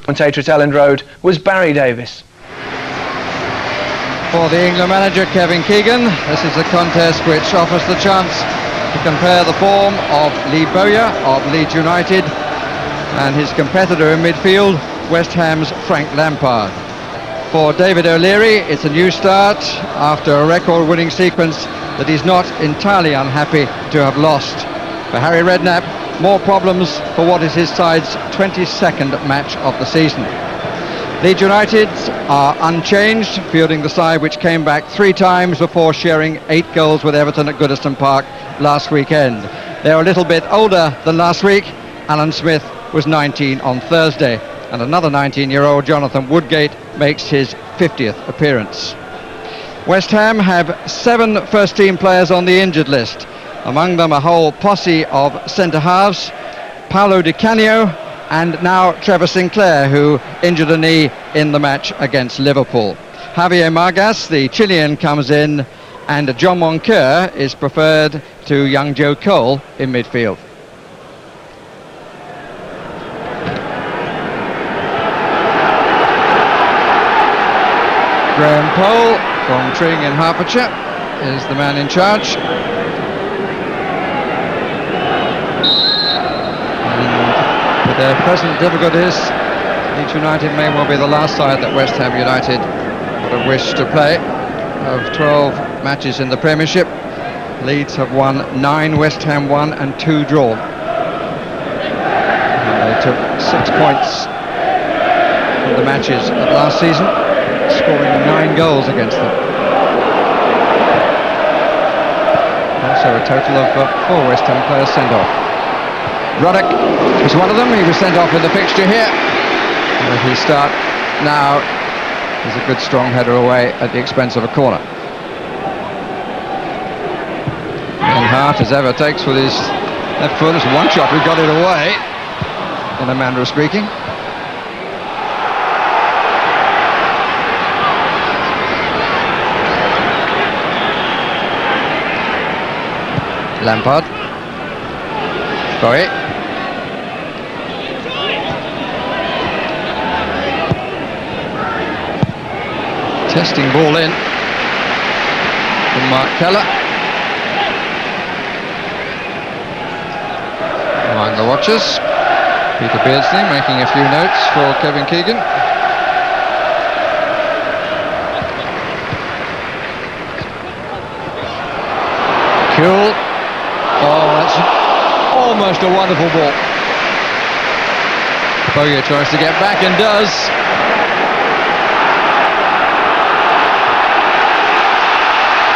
Commentator at Elland Road was Barry Davis. For the England manager Kevin Keegan, this is a contest which offers the chance to compare the form of Lee Bowyer of Leeds United and his competitor in midfield, West Ham's Frank Lampard. For David O'Leary, it's a new start after a record-winning sequence that he's not entirely unhappy to have lost. For Harry Redknapp, more problems for what is his side's 22nd match of the season. Leeds United are unchanged, fielding the side which came back 3 times before sharing 8 goals with Everton at Goodison Park last weekend. They're a little bit older than last week. Alan Smith was 19 on Thursday, and another 19-year-old Jonathan Woodgate makes his 50th appearance. West Ham have 7 first-team players on the injured list, among them a whole posse of centre-halves, Paolo Di Canio and now Trevor Sinclair, who injured a knee in the match against Liverpool. Javier Margas, the Chilean, comes in, and John Moncur is preferred to young Joe Cole in midfield. Graham Poll from Tring in Hertfordshire is the man in charge. And with their present difficulties, Leeds United may well be the last side that West Ham United would have wished to play. Of 12 matches in the Premiership, Leeds have won 9, West Ham 1 and 2 drawn. And they took 6 points from the matches of last season, scoring 9 goals against them. Also a total of 4 West Ham players sent off. Ruddock was one of them. He was sent off in the fixture here. And his start now is a good strong header away at the expense of a corner. Ian Harte, as ever, takes with his left foot. It's one shot, we got it away, in a manner of speaking. Lampard. Bowie. Testing ball in from Mark Keller. Among the watchers, Peter Beardsley making a few notes for Kevin Keegan. Cool. Oh, that's almost a wonderful ball. Bowyer tries to get back and does.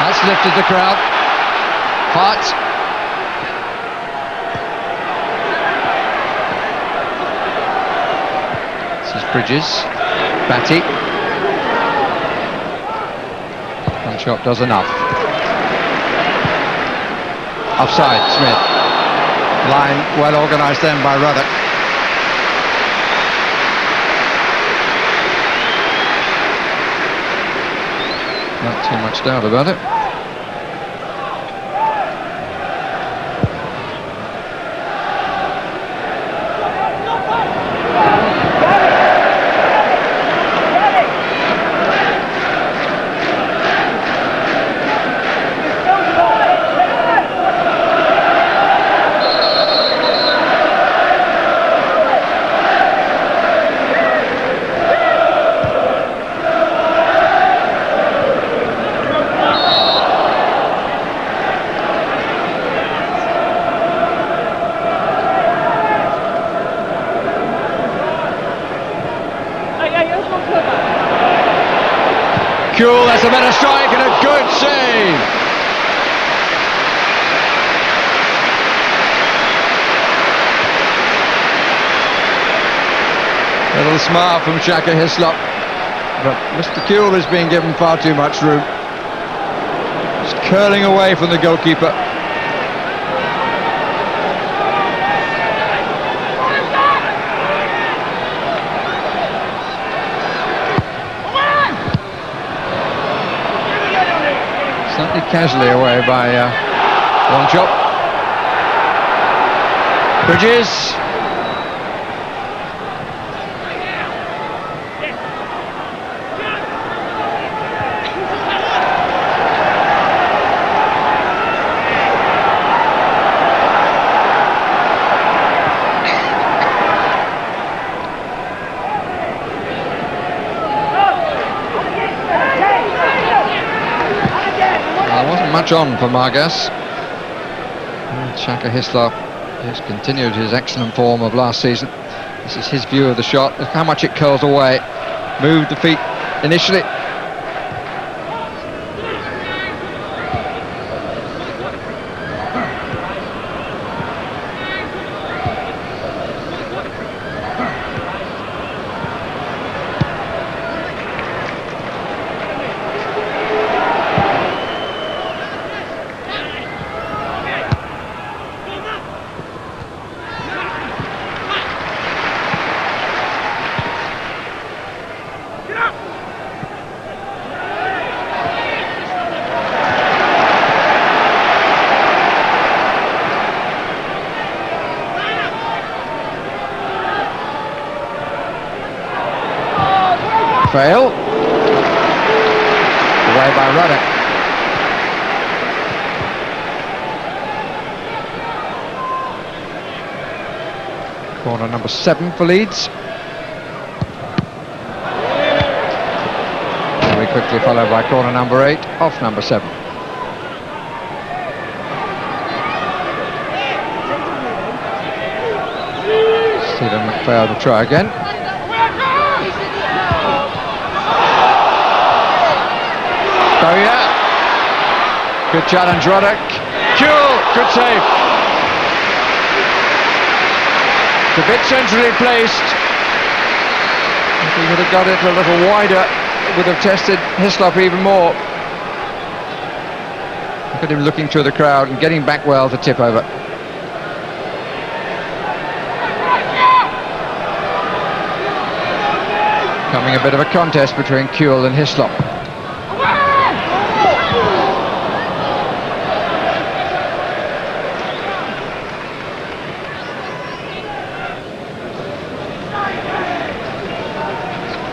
That's lifted the crowd. Hart. This is Bridges. Batty. One shot does enough. Offside, Smith. Line well organised then by Ruddock. Not too much doubt about it. Cool, that's a better strike and a good save. Little smile from Shaka Hislop, but Mr. Kuehl is being given far too much room. Just curling away from the goalkeeper. Slightly casually away by one chop. Bridges. much on for Margas. Shaka Hislop has continued his excellent form of last season. This is his view of the shot. Look how much it curls away. Moved the feet initially. Fail. Away by Ruddock. Corner number 7 for Leeds. Very quickly followed by corner number 8 off number 7. Stephen McPhail to try again. Oh yeah, good challenge, Ruddock. Kuehl, good save. It's a bit centrally placed. If he would have got it a little wider, it would have tested Hislop even more. Look at him looking through the crowd and getting back well to tip over. Coming a bit of a contest between Kuehl and Hislop.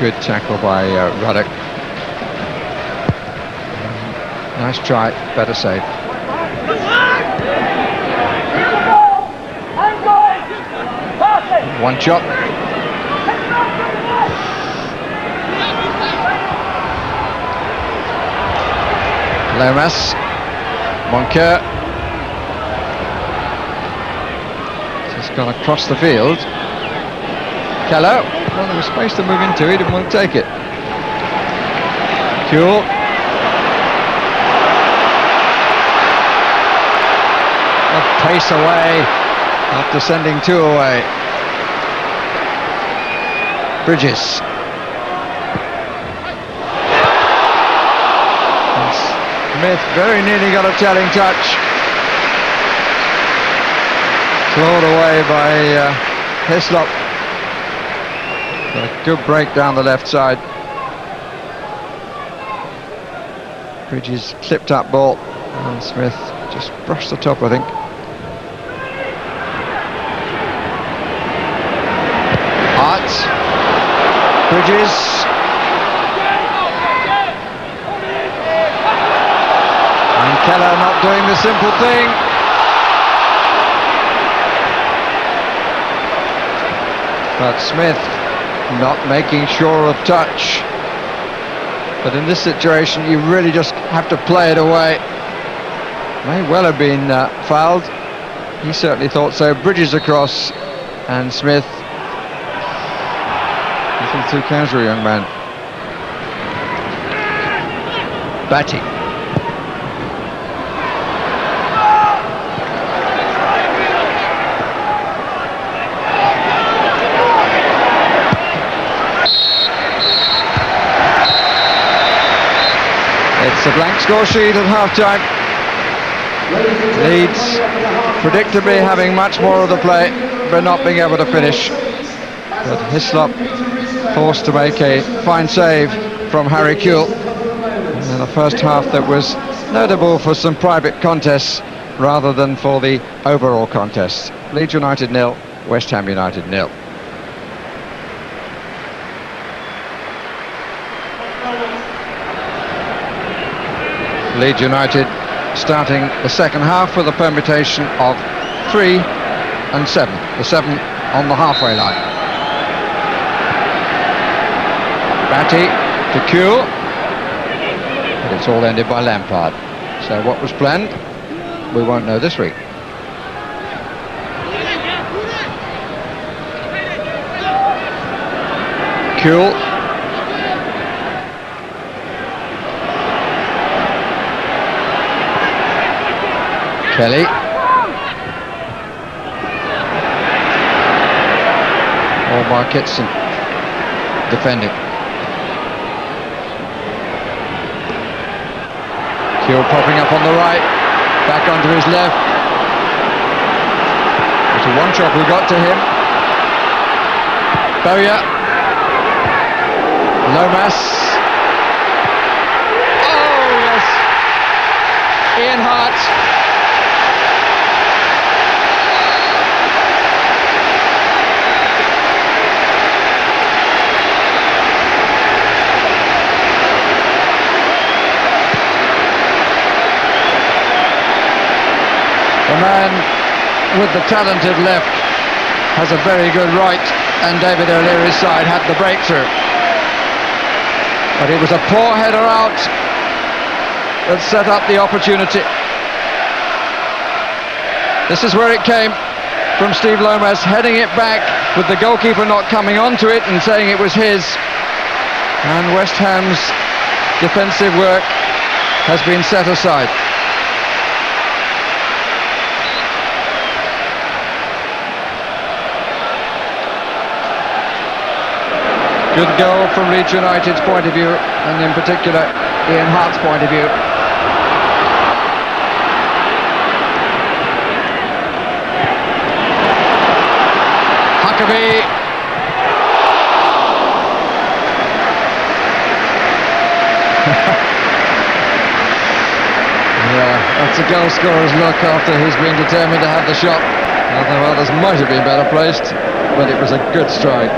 Good tackle by Ruddock. Nice try, better save. One shot. Lomas. Moncur. Just gone across the field. Keller. Well, there was space to move into, he didn't want to take it. Kuehl. A pace away after sending 2 away. Bridges. And Smith very nearly got a telling touch. Clawed away by Hislop. A good break down the left side. Bridges clipped up ball and Smith just brushed the top, I think. Harte. Bridges. And Keller not doing the simple thing. But Smith not making sure of touch. But in this situation you really just have to play it away. May well have been fouled. He certainly thought so. Bridges across and Smith. Little too casual, young man. Batty. It's a blank score sheet at half-time. Leeds predictably having much more of the play, but not being able to finish. But Hislop forced to make a fine save from Harry Kuehl. In the first half that was notable for some private contests rather than for the overall contest. Leeds United 0, West Ham United 0. Leeds United starting the second half with a permutation of 3 and 7. The 7 on the halfway line. Batty to Kuehl. But it's all ended by Lampard. So what was planned, we won't know this week. Cool. Kelly. Or Mark Kitson defending. Kuhl popping up on the right, back onto his left. It's a one-chop we got to him. Bowyer. Lomas. Oh, yes. Ian Harte. The man with the talented left has a very good right, and David O'Leary's side had the breakthrough. But it was a poor header out that set up the opportunity. This is where it came from Steve Lomas, heading it back with the goalkeeper not coming onto it and saying it was his. And West Ham's defensive work has been set aside. Good goal from Leeds United's point of view, and in particular Ian Harte's point of view. Huckabee. Yeah, that's a goal scorer's look after he's been determined to have the shot. Although others might have been better placed, but it was a good strike.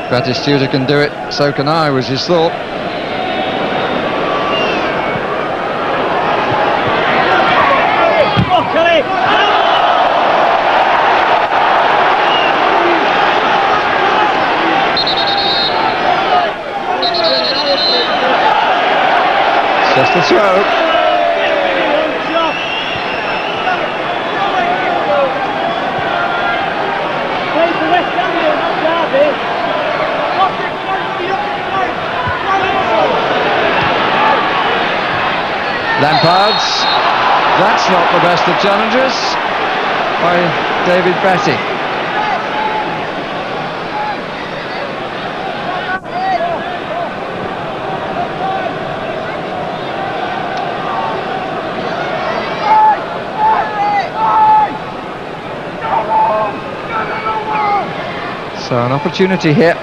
Batistuta can do it, so can I, was his thought. It's just a throw. Lampard's, that's not the best of challenges by David Batty. So an opportunity here.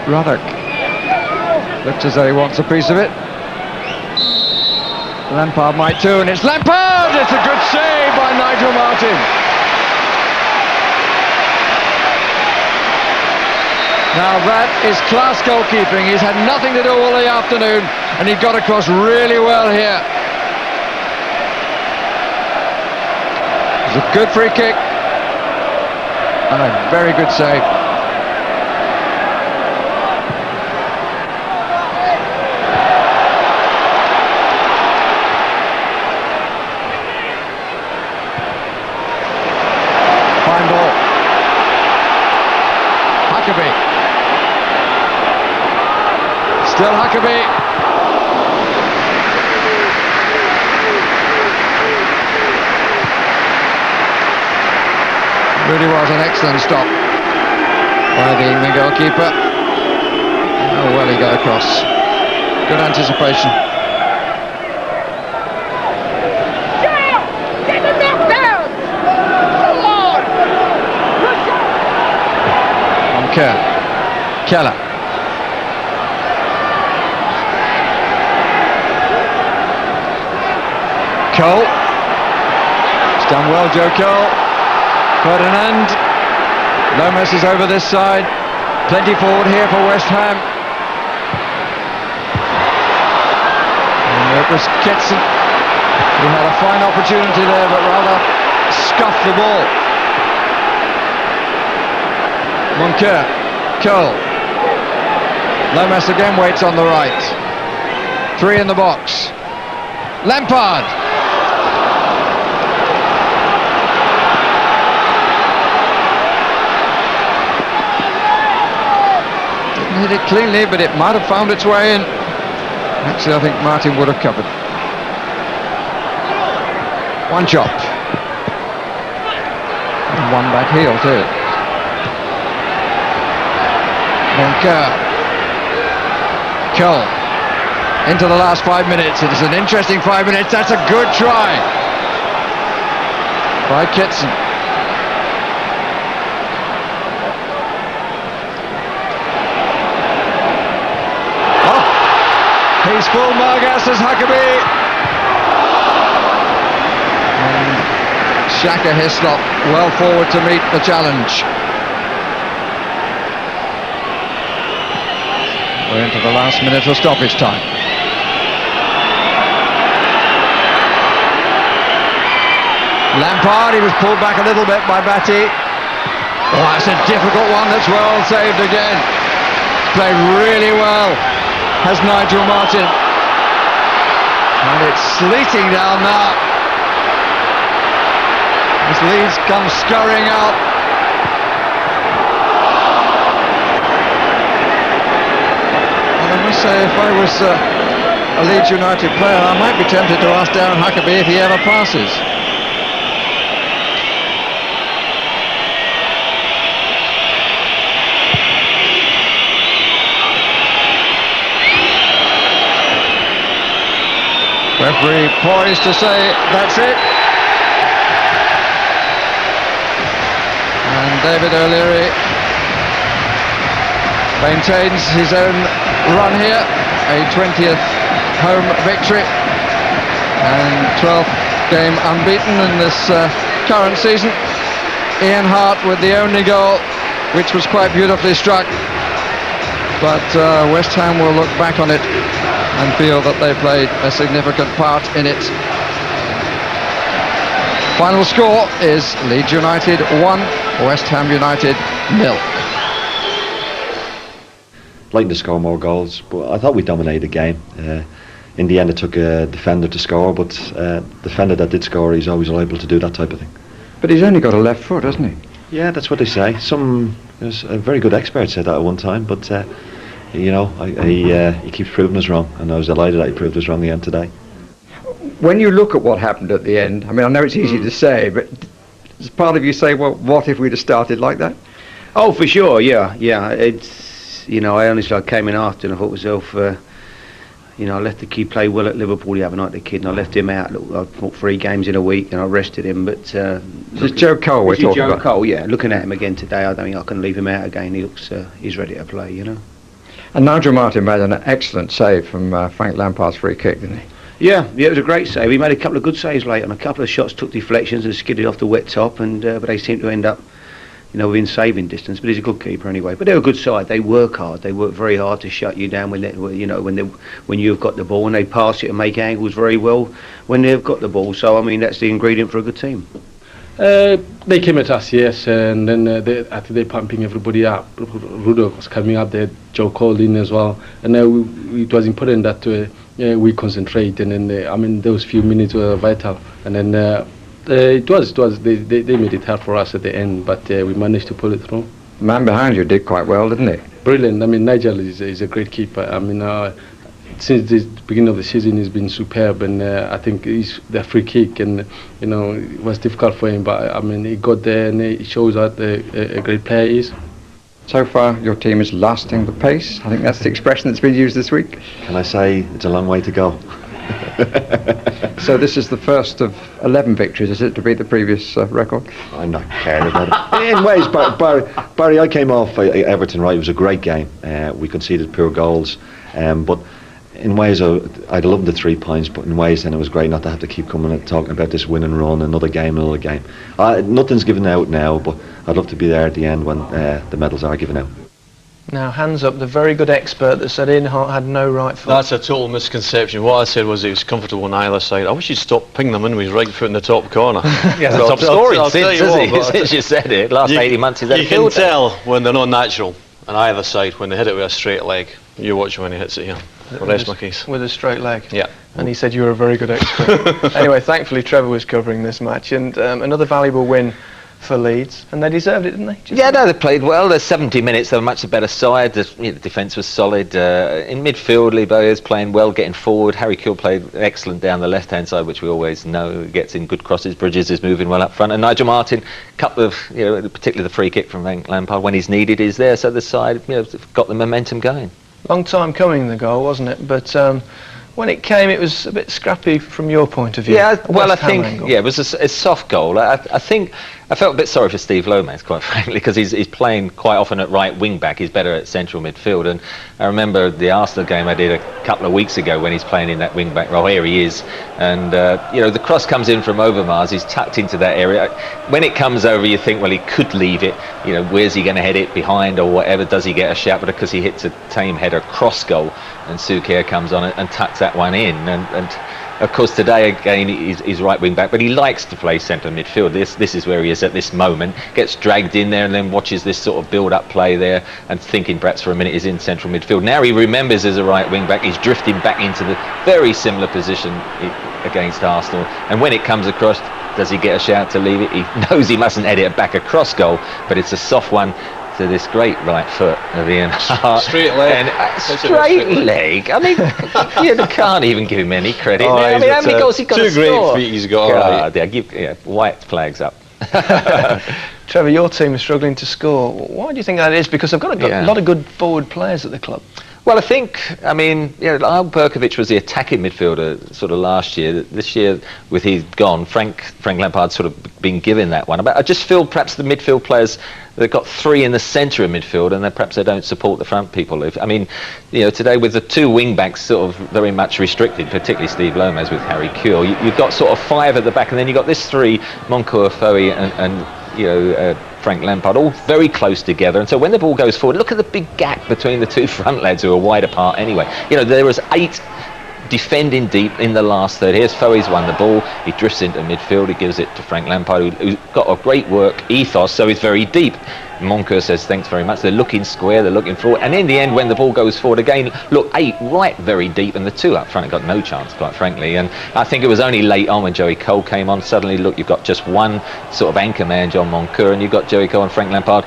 Ruddock looks as though he wants a piece of it. Lampard might too, and it's Lampard! It's a good save by Nigel Martin. Now that is class goalkeeping. He's had nothing to do all the afternoon, and he got across really well here. It's a good free kick, and a very good save. Huckabee. Still Huckabee. Really was an excellent stop by the England goalkeeper. Oh, well, he got across. Good anticipation. Keller. Cole. It's done well, Joe Cole. Ferdinand. Lomas is over this side. Plenty forward here for West Ham. And it was Kitson who had a fine opportunity there, but rather scuffed the ball. Moncur. Cole. Lomas again waits on the right. 3 in the box. Lampard. Didn't hit it cleanly, but it might have found its way in. Actually, I think Martin would have covered. One chop. And one back heel too. Monker. Cole. Into the last 5 minutes. It is an interesting 5 minutes. That's a good try by Kitson. Oh, he's full Margas as Huckabee. And Shaka Hislop well forward to meet the challenge. We're into the last minute of stoppage time. Lampard, he was pulled back a little bit by Batty. Oh, that's a difficult one. That's well saved again. Played really well, has Nigel Martin. And it's sleeting down now. As Leeds come scurrying out. And I must say, if I was a Leeds United player, I might be tempted to ask Darren Huckabee if he ever passes. Referee poised to say, that's it. And David O'Leary maintains his own run here. A 20th home victory. And 12th game unbeaten in this current season. Ian Harte with the only goal, which was quite beautifully struck. But West Ham will look back on it and feel that they played a significant part in it. Final score is Leeds United 1, West Ham United 0. Like to score more goals, but I thought we dominated the game. In the end it took a defender to score, but the defender that did score, he's always liable to do that type of thing. But he's only got a left foot, hasn't he? Yeah, that's what they say. There's a very good expert said that at one time, but you know, he keeps proving us wrong, and I was delighted that he proved us wrong in the end today. When you look at what happened at the end, I mean, I know it's easy to say, but does part of you say, well, what if we'd have started like that? Oh, for sure, yeah. It's, you know, I came in after and I thought to myself, you know, I let the kid play well at Liverpool the other night, the kid, and I left him out. I fought 3 games in a week and I rested him, but... This is Joe Cole we're talking about. Joe Cole, yeah. Looking at him again today, I don't think I can leave him out again. He looks, he's ready to play, you know. And Nigel Martin made an excellent save from Frank Lampard's free kick, didn't he? Yeah, it was a great save. He made a couple of good saves late, and a couple of shots took deflections and skidded off the wet top, and but they seem to end up, you know, within saving distance. But he's a good keeper anyway. But they're a good side. They work hard. They work very hard to shut you down when they, you know, when you've got the ball, and they pass it and make angles very well when they've got the ball. So I mean, that's the ingredient for a good team. They came at us, yes, and then I think they're pumping everybody up. Rudolph was coming up there, Joe Cole in as well, and it was important that we concentrate, and then I mean those few minutes were vital, and then they made it hard for us at the end, but we managed to pull it through. The man behind you did quite well, didn't he? Brilliant. I mean, Nigel is a great keeper. I mean, since the beginning of the season, he's been superb, and I think he's the free kick, and you know, it was difficult for him, but I mean, he got there, and he shows what a great player he is. So far, your team is lasting the pace. I think that's the expression that's been used this week. Can I say it's a long way to go? So this is the first of 11 victories, is it, to beat the previous record? I'm not caring about it. In ways, Barry, I came off Everton, right? It was a great game. We conceded poor goals, but in ways I'd loved the 3 points, but in ways then it was great not to have to keep coming and talking about this win and run, another game. Nothing's given out now, but I'd love to be there at the end when the medals are given out. Now, hands up, the very good expert that said Ian Harte had no right foot. That's a total misconception. What I said was he was comfortable on either side. I wish he'd stop pinging them in with his right foot in the top corner. Yeah, the top story since you said it. Last 80 months he's had a You field can tell when they're not natural on either side, when they hit it with a straight leg. You watch when he hits it here. Rest my case. With a straight leg. Yeah. And he said you were a very good expert. Anyway, thankfully Trevor was covering this match, and another valuable win for Leeds, and they deserved it, didn't they? Yeah, no, they played well. There's 70 minutes, they were much a better side. The defence was solid. In midfield, Lee Bowyer's playing well, getting forward. Harry Kewell played excellent down the left-hand side, which we always know gets in good crosses. Bridges is moving well up front, and Nigel Martin, couple of, particularly the free kick from Frank Lampard when he's needed is there. So the side, got the momentum going. Long time coming, the goal, wasn't it? But when it came, it was a bit scrappy from your point of view. Yeah, well, I think angle. it was a soft goal. I think I felt a bit sorry for Steve Lomax, quite frankly, because he's playing quite often at right wing back. He's better at central midfield. And I remember the Arsenal game I did a couple of weeks ago when he's playing in that wing back role. Here he is, and the cross comes in from Overmars. He's tucked into that area. When it comes over, you think, well, he could leave it. Where's he going to head it, behind or whatever? Does he get a shot? But because he hits a tame header cross goal, and Souquet comes on and tucks that one in, and of course today again he's right wing back, but he likes to play centre midfield. This is where he is at this moment. Gets dragged in there and then watches this sort of build-up play there, and thinking perhaps for a minute he's in central midfield. Now he remembers as a right wing back, he's drifting back into the very similar position against Arsenal, and when it comes across, does he get a shout to leave it? He knows he mustn't head it back across goal, but it's a soft one to this great right foot of Ian Harte. Straight leg. And, straight leg. I mean, you can't even give him any credit. Oh, Now, I mean, how many goals he got to two great score? feet he's got. God, yeah, white flags up. Trevor, your team is struggling to score. Why do you think that is? Because they've got a lot of good forward players at the club. Well, I think, Al Berkovic was the attacking midfielder sort of last year. This year, with he gone, Frank Lampard's sort of been given that one. But I just feel perhaps the midfield players, they've got three in the centre of midfield, and perhaps they don't support the front people. Today with the two wing backs sort of very much restricted, particularly Steve Lomax with Harry Kewell, you've got sort of five at the back, and then you've got this three, Moncur, Foe and Frank Lampard, all very close together. And so when the ball goes forward, look at the big gap between the two front lads who are wide apart anyway. There was 8 defending deep in the last third. Here's Foe's won the ball, he drifts into midfield, he gives it to Frank Lampard, who's got a great work ethos, so he's very deep. Moncur says thanks very much. They're looking square, they're looking forward, and in the end when the ball goes forward again, look, 8 right very deep, and the 2 up front have got no chance, quite frankly. And I think it was only late on when Joey Cole came on, suddenly look, you've got just one sort of anchor man, John Moncur, and you've got Joey Cole and Frank Lampard,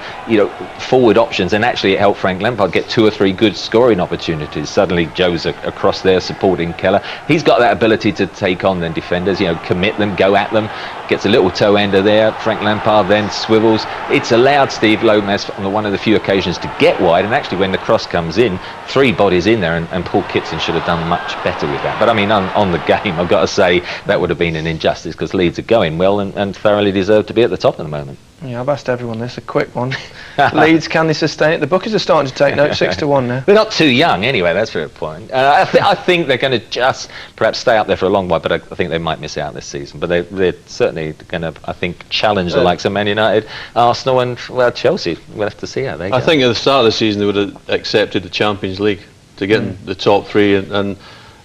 forward options, and actually it helped Frank Lampard get 2 or 3 good scoring opportunities. Suddenly Joe's across there supporting Keller. He's got that ability to take on then defenders, commit them, go at them, gets a little toe ender there. Frank Lampard then swivels. It's allowed Steve Lomax on one of the few occasions to get wide, and actually when the cross comes in, 3 bodies in there, and Paul Kitson should have done much better with that. But I mean, on the game, I've got to say that would have been an injustice, because Leeds are going well and thoroughly deserve to be at the top at the moment. Yeah, I've asked everyone this, a quick one. Leeds, can they sustain it? The bookies are starting to take note, 6-1 now. They're not too young anyway, that's for a point. I think they're going to just perhaps stay up there for a long while, but I think they might miss out this season. But they're certainly going to, I think, challenge the likes of Man United, Arsenal and, Chelsea. We'll have to see how they go. I think at the start of the season they would have accepted the Champions League to get in the top 3, and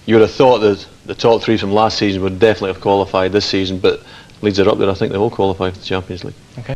you would have thought that the top 3 from last season would definitely have qualified this season, but Leeds are up there. I think they will qualify for the Champions League. Okay.